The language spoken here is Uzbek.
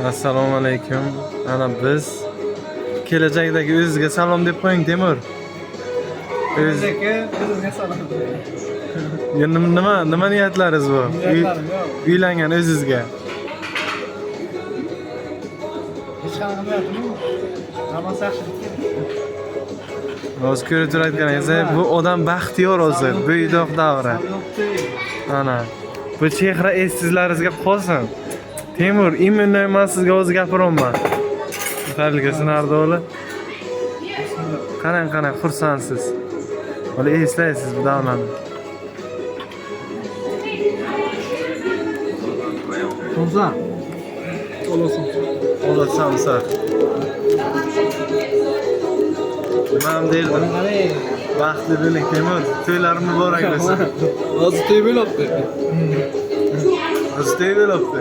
Assalomu alaykum. Ana biz kelajakdagi o'zizga salom deb qo'ying, Temur. O'zizga salom. Nima niyatlaringiz bu? Niyatlarim yo'q. Uylangan o'zizga. Hech qanaqa niyatim yo'q. Namaz yaxshilik kerak. Hozir ko'rib turayotganingiz, bu odam baxtiyor hozir, bo'ydoq davri. Ana, bu chehra esingizlaringizga qolsin. Temur, immuniy men sizga o'zi gapiryapman. Tabriklar Nardo'li. Qarang, xursandsiz. Hali eslaysiz bu davrani. Tomsa. Olasamsa. Nima derdim? Baxtli bo'ling, Temur. To'ylar muborak bo'lsin. Hozir to'y bo'libdi. Hozir to'y bo'libdi.